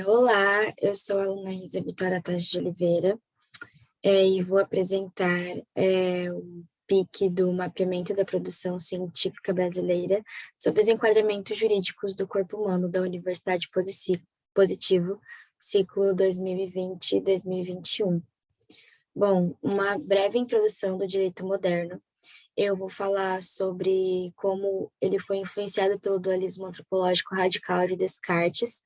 Olá, eu sou a aluna Isa Vitória Tati de Oliveira e vou apresentar o PIC do Mapeamento da Produção Científica Brasileira sobre os enquadramentos jurídicos do corpo humano da Universidade Positivo, ciclo 2020-2021. Bom, uma breve introdução do direito moderno. Eu vou falar sobre como ele foi influenciado pelo dualismo antropológico radical de Descartes,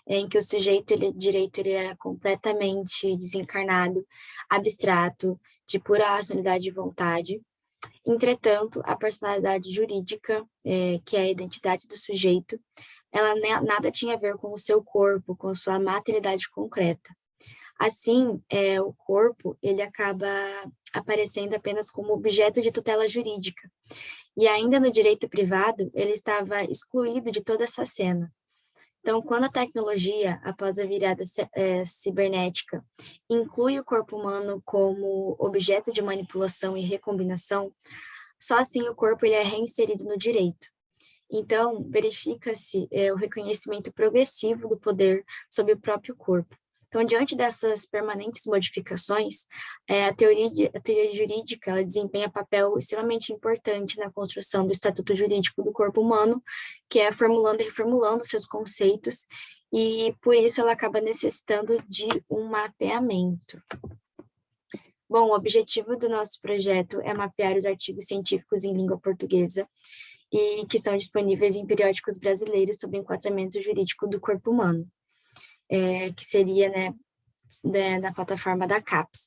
em que o sujeito direito ele era completamente desencarnado, abstrato, de pura racionalidade e vontade. Entretanto, a personalidade jurídica, que é a identidade do sujeito, ela nada tinha a ver com o seu corpo, com a sua materialidade concreta. Assim, o corpo ele acaba aparecendo apenas como objeto de tutela jurídica. E ainda no direito privado, ele estava excluído de toda essa cena. Então, quando a tecnologia, após a virada cibernética, inclui o corpo humano como objeto de manipulação e recombinação, só assim o corpo ele é reinserido no direito. Então, verifica-se o reconhecimento progressivo do poder sobre o próprio corpo. Então, diante dessas permanentes modificações, a teoria jurídica ela desempenha papel extremamente importante na construção do estatuto jurídico do corpo humano, que é formulando e reformulando seus conceitos, e por isso ela acaba necessitando de um mapeamento. Bom, o objetivo do nosso projeto é mapear os artigos científicos em língua portuguesa e que são disponíveis em periódicos brasileiros sobre enquadramento jurídico do corpo humano, que seria, na plataforma da CAPES.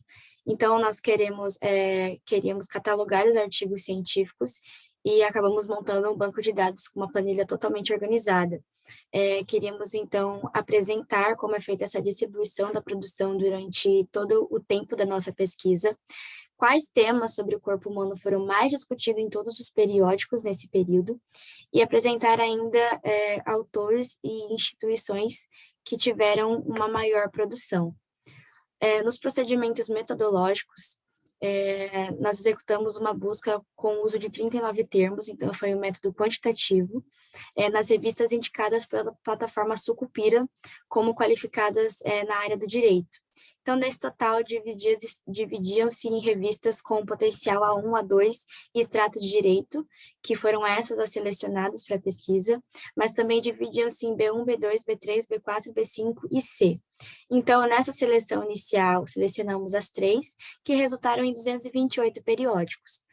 Então, nós queríamos catalogar os artigos científicos e acabamos montando um banco de dados com uma planilha totalmente organizada. Queríamos, então, apresentar como é feita essa distribuição da produção durante todo o tempo da nossa pesquisa, quais temas sobre o corpo humano foram mais discutidos em todos os periódicos nesse período, e apresentar ainda autores e instituições que tiveram uma maior produção. Nos procedimentos metodológicos, nós executamos uma busca com o uso de 39 termos, então foi um método quantitativo, nas revistas indicadas pela plataforma Sucupira como qualificadas na área do direito. Então, nesse total, dividiam-se em revistas com potencial A1, A2 e extrato de direito, que foram essas as selecionadas para pesquisa, mas também dividiam-se em B1, B2, B3, B4, B5 e C. Então, nessa seleção inicial, selecionamos as 3, que resultaram em 228 periódicos.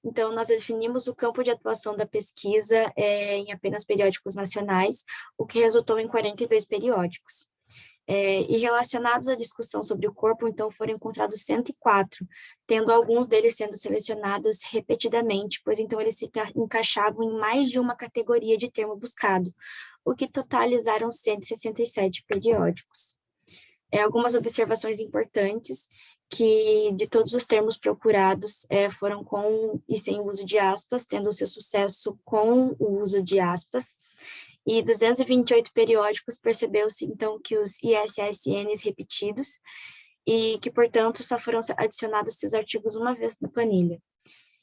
Então, nós definimos o campo de atuação da pesquisa em apenas periódicos nacionais, o que resultou em 42 periódicos. E relacionados à discussão sobre o corpo, então, foram encontrados 104, tendo alguns deles sendo selecionados repetidamente, pois então eles se encaixavam em mais de uma categoria de termo buscado, o que totalizaram 167 periódicos. Algumas observações importantes, que de todos os termos procurados foram com e sem o uso de aspas, tendo o seu sucesso com o uso de aspas, e 228 periódicos percebeu-se, então, que os ISSNs repetidos, e que, portanto, só foram adicionados seus artigos uma vez na planilha.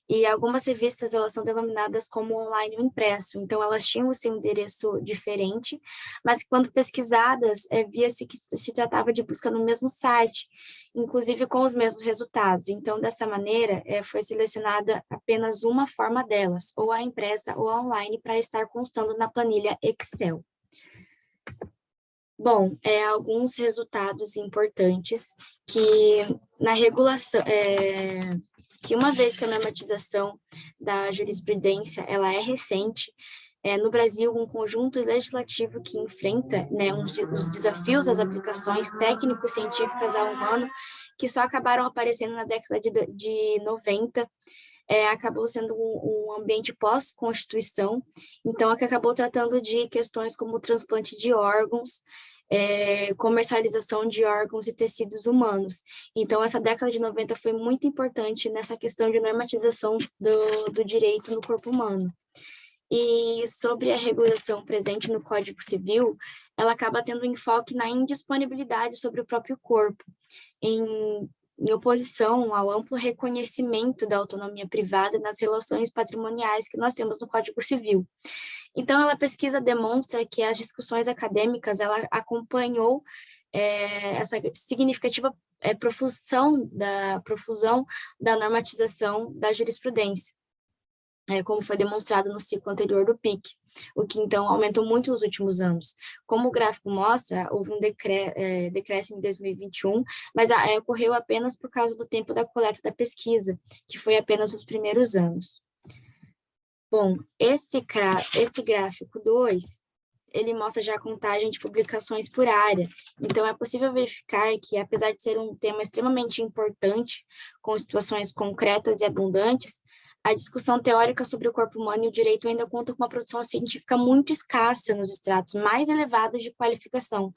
E algumas revistas, elas são denominadas como online ou impresso, então elas tinham o seu endereço diferente, mas quando pesquisadas, via-se que se tratava de busca no mesmo site, inclusive com os mesmos resultados. Então, dessa maneira, foi selecionada apenas uma forma delas, ou a impressa ou a online, para estar constando na planilha Excel. Bom, alguns resultados importantes que na regulação, que uma vez que a normatização da jurisprudência ela é recente, no Brasil, um conjunto legislativo que enfrenta os desafios das aplicações técnico-científicas ao humano, que só acabaram aparecendo na década de 90, acabou sendo um ambiente pós-constituição, então, que acabou tratando de questões como o transplante de órgãos, comercialização de órgãos e tecidos humanos. Então, essa década de 90 foi muito importante nessa questão de normatização do direito no corpo humano. E sobre a regulação presente no Código Civil, ela acaba tendo um enfoque na indisponibilidade sobre o próprio corpo, em em oposição ao amplo reconhecimento da autonomia privada nas relações patrimoniais que nós temos no Código Civil. Então, a pesquisa demonstra que as discussões acadêmicas, ela acompanhou essa significativa profusão da normatização da jurisprudência, como foi demonstrado no ciclo anterior do PIC, o que então aumentou muito nos últimos anos. Como o gráfico mostra, houve um decréscimo em 2021, mas ocorreu apenas por causa do tempo da coleta da pesquisa, que foi apenas nos primeiros anos. Bom, esse gráfico 2, ele mostra já a contagem de publicações por área. Então, é possível verificar que, apesar de ser um tema extremamente importante, com situações concretas e abundantes, a discussão teórica sobre o corpo humano e o direito ainda conta com uma produção científica muito escassa nos estratos mais elevados de qualificação,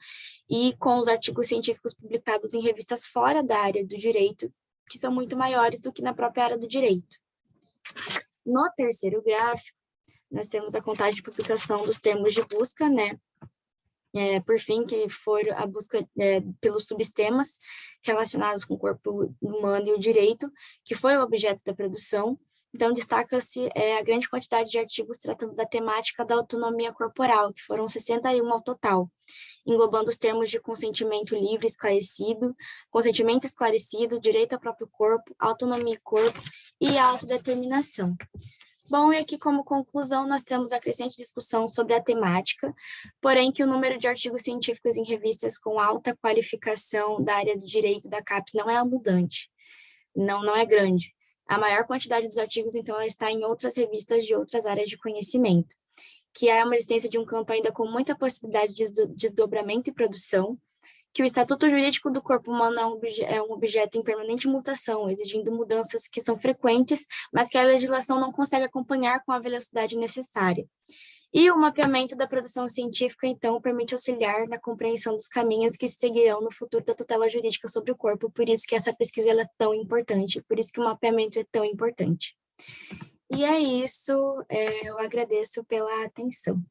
e com os artigos científicos publicados em revistas fora da área do direito, que são muito maiores do que na própria área do direito. No terceiro gráfico, nós temos a contagem de publicação dos termos de busca, né? Por fim, que foi a busca pelos subtemas relacionados com o corpo humano e o direito, que foi o objeto da produção. Então, destaca-se a grande quantidade de artigos tratando da temática da autonomia corporal, que foram 61 ao total, englobando os termos de consentimento livre esclarecido, consentimento esclarecido, direito ao próprio corpo, autonomia e corpo e autodeterminação. Bom, e aqui como conclusão nós temos a crescente discussão sobre a temática, porém que o número de artigos científicos em revistas com alta qualificação da área do direito da CAPES não é abundante, não é grande. A maior quantidade dos artigos, então, ela está em outras revistas de outras áreas de conhecimento, que é uma existência de um campo ainda com muita possibilidade de desdobramento e produção, que o Estatuto Jurídico do Corpo Humano é um objeto em permanente mutação, exigindo mudanças que são frequentes, mas que a legislação não consegue acompanhar com a velocidade necessária. E o mapeamento da produção científica, então, permite auxiliar na compreensão dos caminhos que seguirão no futuro da tutela jurídica sobre o corpo, por isso que essa pesquisa ela é tão importante, por isso que o mapeamento é tão importante. E é isso, eu agradeço pela atenção.